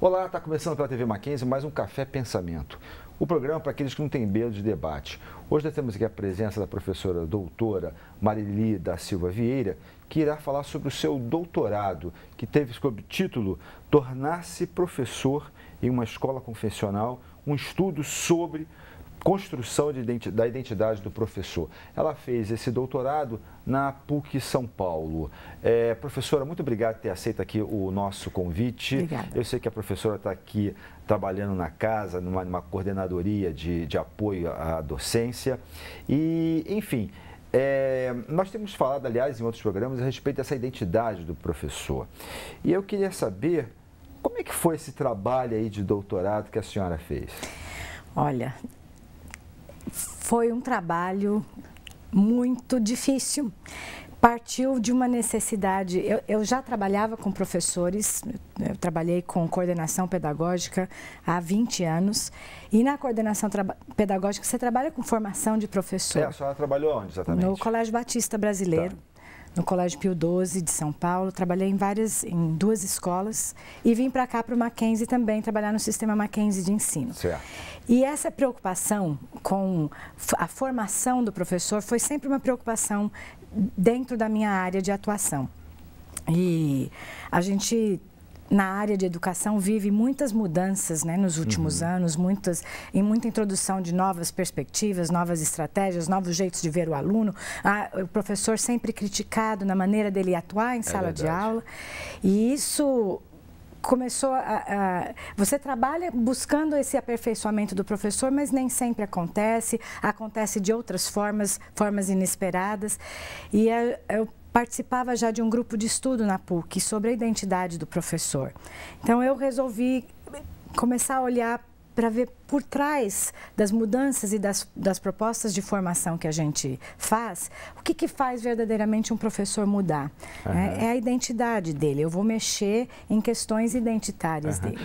Olá, está começando pela TV Mackenzie mais um Café Pensamento. O programa para aqueles que não têm medo de debate. Hoje nós temos aqui a presença da professora doutora Marili da Silva Vieira, que irá falar sobre o seu doutorado, que teve como título Tornar-se professor em uma escola confessional, um estudo sobre construção da identidade do professor. Ela fez esse doutorado na PUC São Paulo. Professora, muito obrigado por ter aceito aqui o nosso convite. Obrigada. Eu sei que a professora está aqui trabalhando na casa, numa coordenadoria de apoio à docência. E, enfim, nós temos falado, aliás, em outros programas, a respeito dessa identidade do professor. E eu queria saber como é que foi esse trabalho aí de doutorado que a senhora fez? Olha, foi um trabalho muito difícil. Partiu de uma necessidade. Eu já trabalhava com professores, eu trabalhei com coordenação pedagógica há 20 anos. E na coordenação pedagógica você trabalha com formação de professor. A senhora trabalhou onde exatamente? No Colégio Batista Brasileiro. Tá. No Colégio Pio XII de São Paulo, trabalhei em duas escolas e vim para cá para o Mackenzie também, trabalhar no sistema Mackenzie de ensino. Certo. E essa preocupação com a formação do professor foi sempre uma preocupação dentro da minha área de atuação. E a gente, na área de educação, vive muitas mudanças, né, nos últimos anos, muita introdução de novas perspectivas, novas estratégias, novos jeitos de ver o aluno. O professor sempre criticado na maneira dele atuar em sala de aula. E isso começou você trabalha buscando esse aperfeiçoamento do professor, mas nem sempre acontece de outras formas inesperadas. E eu participava já de um grupo de estudo na PUC sobre a identidade do professor. Então eu resolvi começar a olhar para ver por trás das mudanças e das propostas de formação que a gente faz, o que faz verdadeiramente um professor mudar. É a identidade dele, eu vou mexer em questões identitárias dele.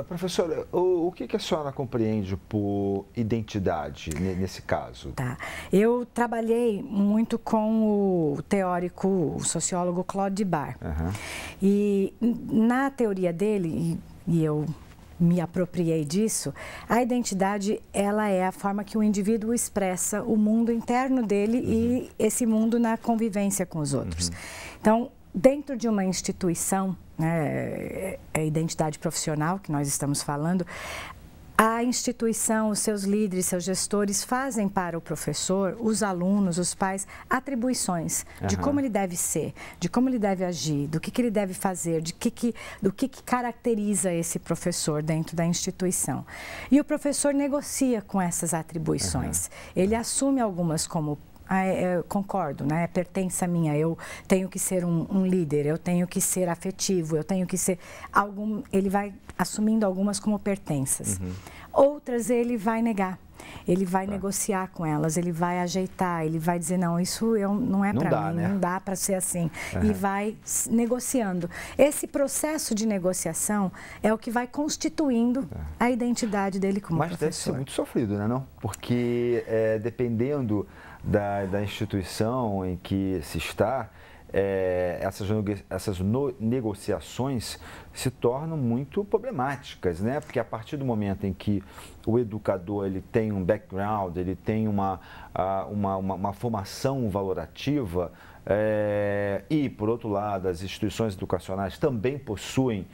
Professora, o que a senhora compreende por identidade nesse caso? Tá. Eu trabalhei muito com o teórico, o sociólogo Claude Dibar. E na teoria dele, e eu me apropriei disso, a identidade, ela é a forma que o indivíduo expressa o mundo interno dele e esse mundo na convivência com os outros. Então, dentro de uma instituição, né, a identidade profissional que nós estamos falando, a instituição, os seus líderes, seus gestores fazem para o professor, os alunos, os pais, atribuições de como ele deve ser, de como ele deve agir, do que ele deve fazer, do que caracteriza esse professor dentro da instituição. E o professor negocia com essas atribuições. Ele assume algumas como eu concordo, né? Pertence a minha, eu tenho que ser um líder, eu tenho que ser afetivo, eu tenho que ser ele vai assumindo algumas como pertenças. Outras ele vai negar, ele vai negociar com elas, ele vai ajeitar, ele vai dizer, não, isso não é para mim, né? Não dá para ser assim. E vai negociando. Esse processo de negociação é o que vai constituindo a identidade dele como professor. Mas deve ser muito sofrido, né, não? Porque dependendo da instituição em que se está, essas negociações se tornam muito problemáticas, né? Porque a partir do momento em que o educador ele tem um background, ele tem uma formação valorativa, e, por outro lado, as instituições educacionais também possuem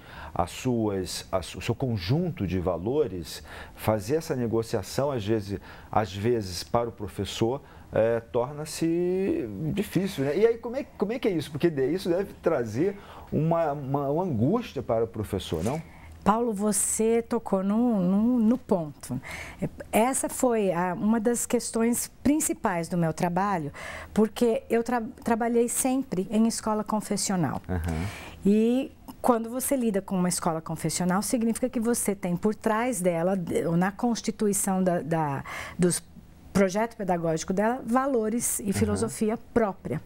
o seu conjunto de valores, fazer essa negociação, às vezes para o professor, torna-se difícil, né? E aí, como é que é isso? Porque isso deve trazer uma angústia para o professor, não? Paulo, você tocou no ponto. Essa foi uma das questões principais do meu trabalho, porque eu trabalhei sempre em escola confessional. E quando você lida com uma escola confessional, significa que você tem por trás dela, na constituição dos projeto pedagógico dela, valores e filosofia própria.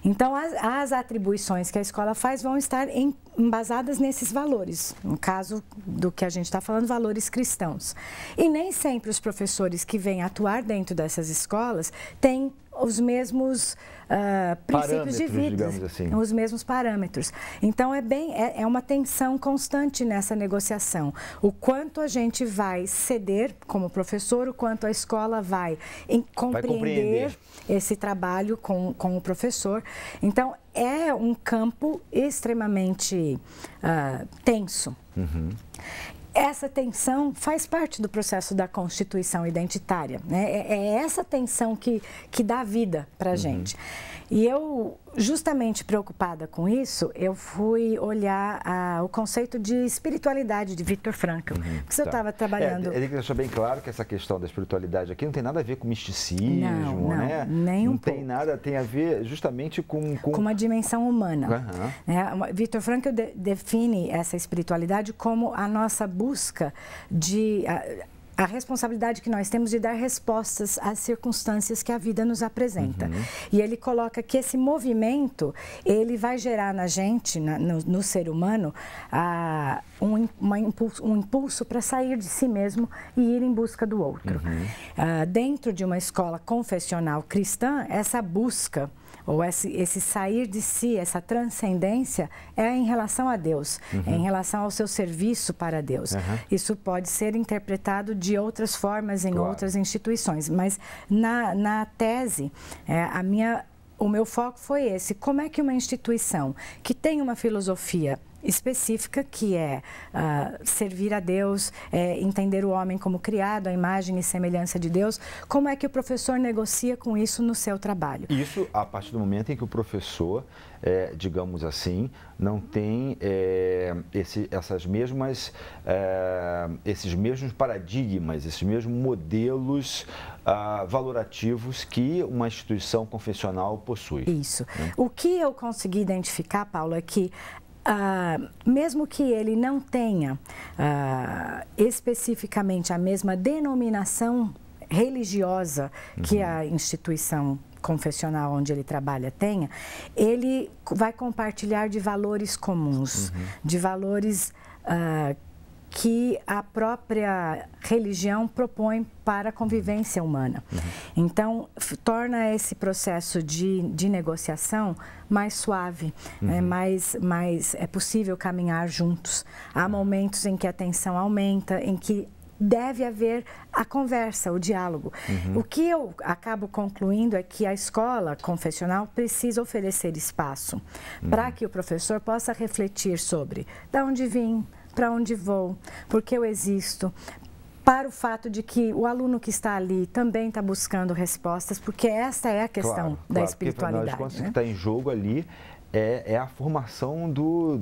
Então, as atribuições que a escola faz vão estar embasadas nesses valores. No caso do que a gente está falando, valores cristãos. E nem sempre os professores que vêm atuar dentro dessas escolas têm os mesmos princípios de vida, digamos assim. os mesmos parâmetros. Então é uma tensão constante nessa negociação. O quanto a gente vai ceder como professor, o quanto a escola vai compreender esse trabalho com o professor. Então é um campo extremamente tenso. Uhum. Essa tensão faz parte do processo da constituição identitária, né? É essa tensão que dá vida para a gente. E eu, justamente preocupada com isso, eu fui olhar o conceito de espiritualidade de Viktor Frankl. Porque eu estava trabalhando... Ele deixou bem claro que essa questão da espiritualidade aqui não tem nada a ver com misticismo, né? Nem um não pouco. Tem nada, tem a ver justamente com uma dimensão humana. Né? Viktor Frankl define essa espiritualidade como a nossa busca de... a responsabilidade que nós temos de dar respostas às circunstâncias que a vida nos apresenta. E ele coloca que esse movimento, ele vai gerar na gente, no ser humano, um impulso para sair de si mesmo e ir em busca do outro. Dentro de uma escola confessional cristã, essa busca, ou esse sair de si, essa transcendência, é em relação a Deus, é em relação ao seu serviço para Deus. Isso pode ser interpretado de outras formas em outras instituições, mas na tese, o meu foco foi esse: como é que uma instituição que tem uma filosofia específica, que é servir a Deus, entender o homem como criado, a imagem e semelhança de Deus, como é que o professor negocia com isso no seu trabalho? Isso a partir do momento em que o professor, digamos assim, não tem esses mesmos paradigmas, esses mesmos modelos valorativos que uma instituição confessional possui. Isso. Né? O que eu consegui identificar, Paulo, é que mesmo que ele não tenha especificamente a mesma denominação religiosa que a instituição confessional onde ele trabalha tenha, ele vai compartilhar de valores comuns, de valores que a própria religião propõe para a convivência humana. Então, torna esse processo de negociação mais suave, é possível caminhar juntos. Há momentos em que a tensão aumenta, em que deve haver a conversa, o diálogo. O que eu acabo concluindo é que a escola confessional precisa oferecer espaço para que o professor possa refletir sobre de onde vim, para onde vou, por que eu existo, para o fato de que o aluno que está ali também está buscando respostas, porque essa é a questão da espiritualidade. Porque, afinal de contas, o que está em jogo ali é a formação do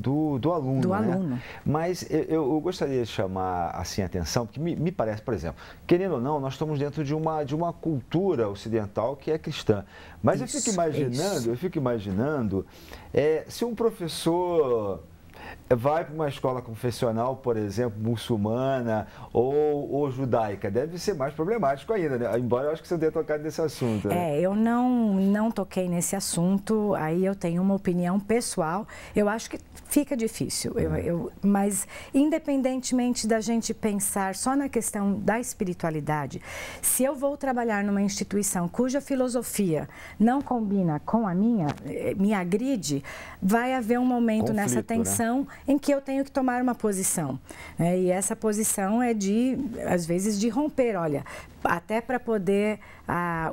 aluno. Do né? aluno. Mas eu gostaria de chamar assim, a atenção, porque me parece, por exemplo, querendo ou não, nós estamos dentro de uma cultura ocidental que é cristã. Mas eu fico imaginando se um professor vai para uma escola confessional, por exemplo, muçulmana ou judaica, deve ser mais problemático ainda, né? Embora eu acho que você tenha tocado nesse assunto. Né? Eu não toquei nesse assunto, aí eu tenho uma opinião pessoal, eu acho que fica difícil, mas independentemente da gente pensar só na questão da espiritualidade, se eu vou trabalhar numa instituição cuja filosofia não combina com a minha, me agride, vai haver um momento conflito, nessa tensão, né? Em que eu tenho que tomar uma posição. E essa posição é às vezes, de romper, olha, até para poder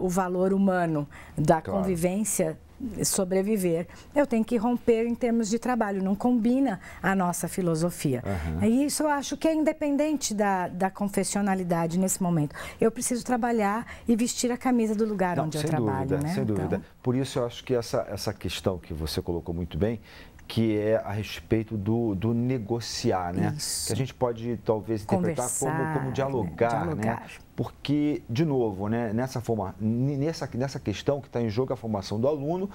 o valor humano da convivência sobreviver, eu tenho que romper em termos de trabalho, não combina a nossa filosofia. E isso eu acho que é independente da confessionalidade nesse momento. Eu preciso trabalhar e vestir a camisa do lugar onde eu trabalho. Né? Sem dúvida. Por isso eu acho que essa questão que você colocou muito bem, que é a respeito do negociar, né? Isso. Que a gente pode talvez interpretar como dialogar, né? Porque, de novo, né, nessa questão que está em jogo a formação do aluno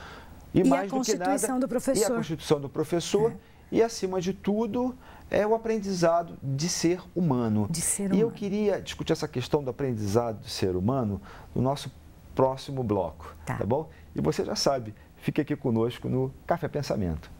e mais do que nada, e a constituição do professor e, acima de tudo, é o aprendizado de ser humano. E eu queria discutir essa questão do aprendizado de ser humano no nosso próximo bloco, tá bom? E você já sabe, fique aqui conosco no Café Pensamento.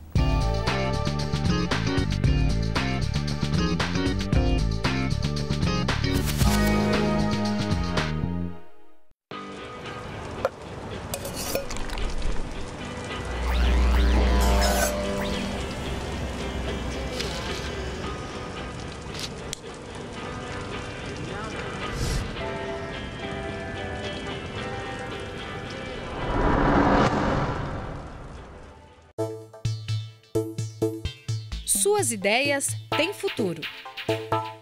Suas ideias têm futuro.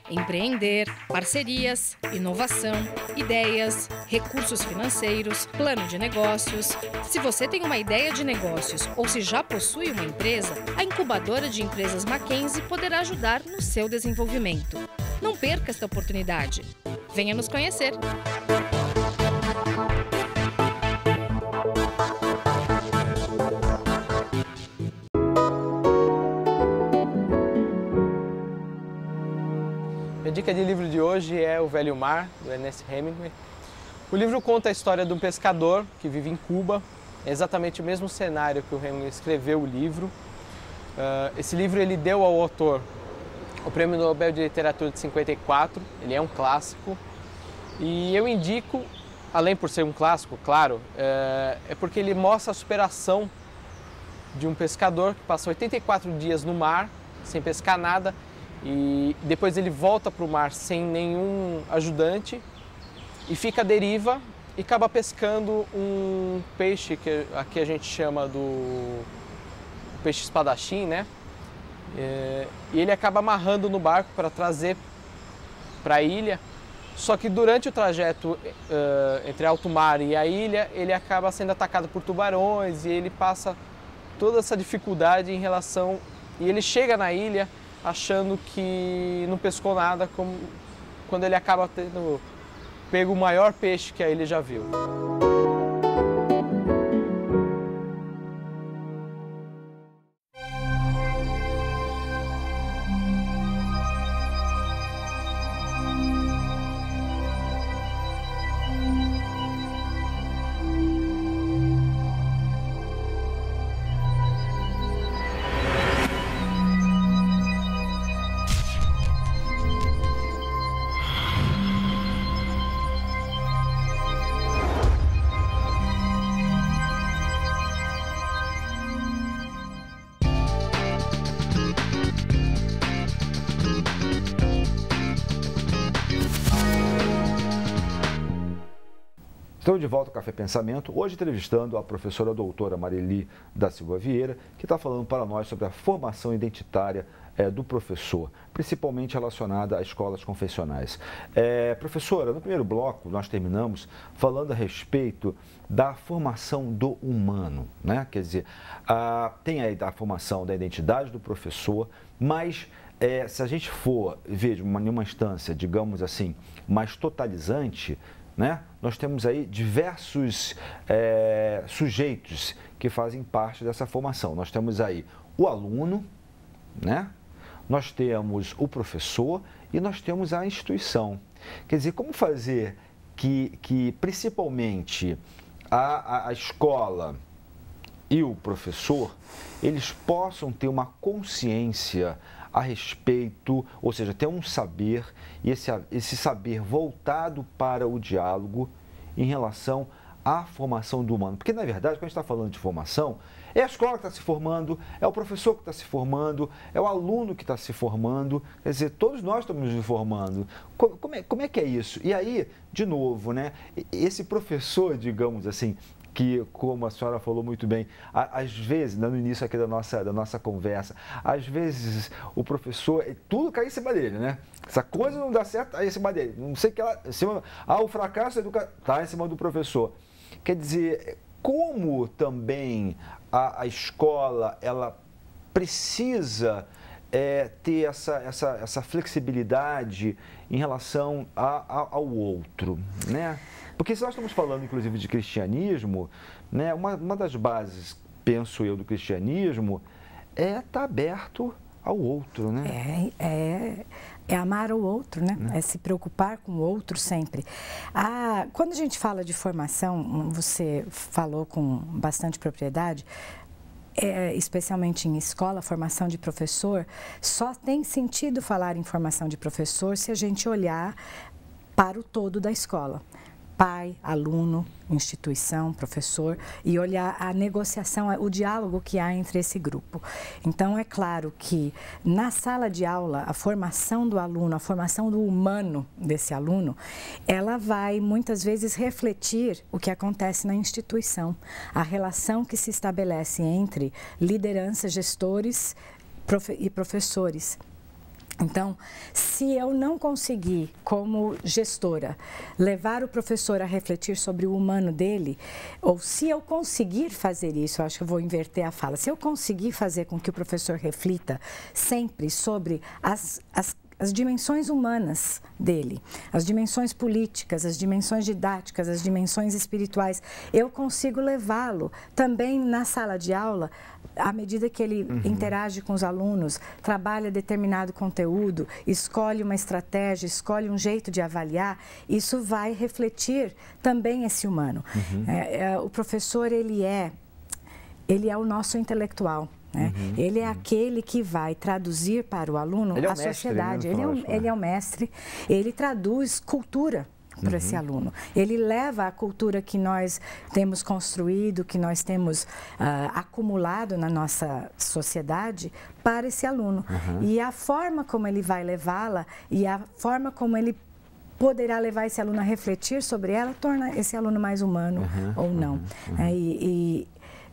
Empreender, parcerias, inovação, ideias, recursos financeiros, plano de negócios. Se você tem uma ideia de negócios ou se já possui uma empresa, a incubadora de empresas Mackenzie poderá ajudar no seu desenvolvimento. Não perca esta oportunidade. Venha nos conhecer. A dica de livro de hoje é O Velho Mar, do Ernest Hemingway. O livro conta a história de um pescador que vive em Cuba. É exatamente o mesmo cenário que o Hemingway escreveu o livro. Esse livro ele deu ao autor o Prêmio Nobel de Literatura de 54. Ele é um clássico. E eu indico, além por ser um clássico, claro, é porque ele mostra a superação de um pescador que passa 84 dias no mar, sem pescar nada, e depois ele volta para o mar sem nenhum ajudante e fica à deriva e acaba pescando um peixe que aqui a gente chama do peixe espadachim, né? E ele acaba amarrando no barco para trazer para a ilha, só que durante o trajeto entre alto mar e a ilha, ele acaba sendo atacado por tubarões e ele passa toda essa dificuldade em relação... E ele chega na ilha achando que não pescou nada, quando ele acaba tendo pego o maior peixe que a ilha já viu. Estamos de volta ao Café Pensamento, hoje entrevistando a professora doutora Marili da Silva Vieira, que está falando para nós sobre a formação identitária do professor, principalmente relacionada às escolas confessionais. Professora, no primeiro bloco nós terminamos falando a respeito da formação do humano, né? Quer dizer, tem aí a formação da identidade do professor, mas se a gente for ver em uma instância, digamos assim, mais totalizante, né? Nós temos aí diversos sujeitos que fazem parte dessa formação. Nós temos aí o aluno, né? Nós temos o professor e nós temos a instituição. Quer dizer, como fazer que principalmente a escola e o professor, eles possam ter uma consciência a respeito, ou seja, ter um saber, e esse saber voltado para o diálogo em relação à formação do humano. Porque, na verdade, quando a gente está falando de formação, é a escola que está se formando, é o professor que está se formando, é o aluno que está se formando, quer dizer, todos nós estamos nos formando. Como é que é isso? E aí, de novo, né, esse professor, digamos assim, que, como a senhora falou muito bem, às vezes, no início aqui da nossa conversa, às vezes o professor, tudo cai em cima dele, né? Essa coisa não dá certo, aí em cima dele. Não sei o que ela... o fracasso está em cima do professor. Quer dizer, como também a escola, ela precisa ter essa flexibilidade em relação ao outro, né? Porque se nós estamos falando, inclusive, de cristianismo, né, uma das bases, penso eu, do cristianismo é estar aberto ao outro, né? É amar o outro, né? É se preocupar com o outro sempre. Quando a gente fala de formação, você falou com bastante propriedade, especialmente em escola, formação de professor, só tem sentido falar em formação de professor se a gente olhar para o todo da escola. Pai, aluno, instituição, professor, e olhar a negociação, o diálogo que há entre esse grupo. Então, é claro que na sala de aula, a formação do aluno, a formação do humano desse aluno, ela vai muitas vezes refletir o que acontece na instituição, a relação que se estabelece entre liderança, gestores, e professores. Então, se eu não conseguir, como gestora, levar o professor a refletir sobre o humano dele, ou se eu conseguir fazer isso, acho que eu vou inverter a fala, se eu conseguir fazer com que o professor reflita sempre sobre as dimensões humanas dele, as dimensões políticas, as dimensões didáticas, as dimensões espirituais, eu consigo levá-lo também na sala de aula, à medida que ele interage com os alunos, trabalha determinado conteúdo, escolhe uma estratégia, escolhe um jeito de avaliar, isso vai refletir também esse humano. O professor, ele é o nosso intelectual. Ele é aquele que vai traduzir para o aluno a sociedade. Ele é o mestre, ele traduz cultura para esse aluno. Ele leva a cultura que nós temos construído, que nós temos acumulado na nossa sociedade para esse aluno. E a forma como ele vai levá-la e a forma como ele poderá levar esse aluno a refletir sobre ela torna esse aluno mais humano ou não. E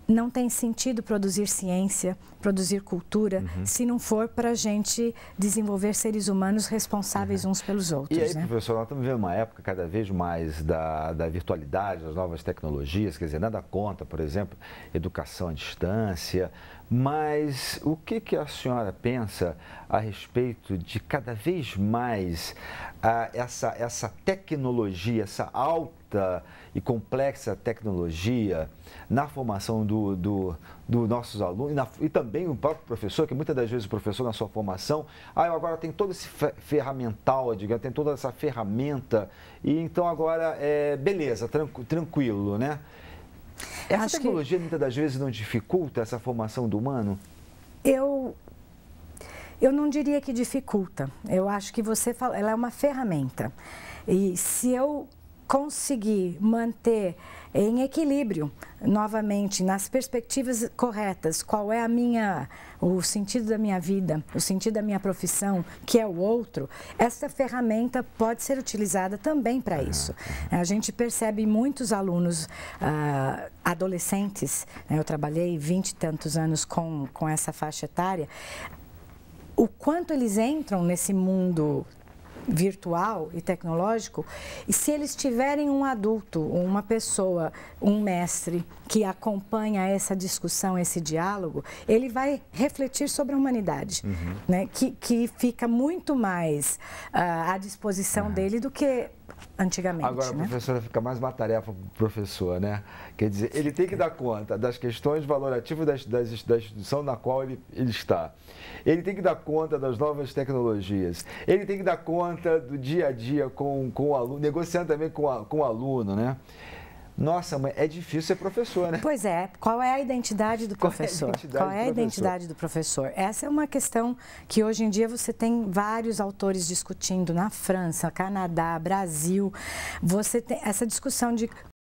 não tem sentido produzir ciência, produzir cultura, se não for para a gente desenvolver seres humanos responsáveis uns pelos outros. E aí, professor, nós estamos vivendo uma época cada vez mais da virtualidade, das novas tecnologias, quer dizer, nada contra, por exemplo, educação à distância, mas o que a senhora pensa a respeito de cada vez mais essa tecnologia, essa alta e complexa tecnologia na formação dos nossos alunos e também o próprio professor, que muitas das vezes o professor na sua formação, eu agora tenho todo esse ferramental, digamos, tem toda essa ferramenta e então agora, beleza, tranquilo, né? Essa tecnologia muitas das vezes não dificulta essa formação do humano? Eu não diria que dificulta. Eu acho que ela é uma ferramenta. E se eu conseguir manter em equilíbrio, novamente, nas perspectivas corretas, qual é o sentido da minha vida, o sentido da minha profissão, que é o outro, essa ferramenta pode ser utilizada também para isso. A gente percebe muitos alunos adolescentes, eu trabalhei 20 e tantos anos com essa faixa etária, o quanto eles entram nesse mundo virtual e tecnológico, e se eles tiverem um adulto, uma pessoa, um mestre que acompanha essa discussão, esse diálogo, ele vai refletir sobre a humanidade, né? Que fica muito mais à disposição dele do que antigamente. Agora, né? Professora, fica mais uma tarefa para o professor, né? Quer dizer, ele tem que dar conta das questões valorativas da instituição na qual ele está. Ele tem que dar conta das novas tecnologias. Ele tem que dar conta do dia a dia com o aluno, negociando também com o aluno, né? Nossa, mas é difícil ser professor, né? Pois é. Qual é a identidade do professor? Qual é a identidade do professor? Essa é uma questão que hoje em dia você tem vários autores discutindo na França, Canadá, Brasil. Você tem essa discussão de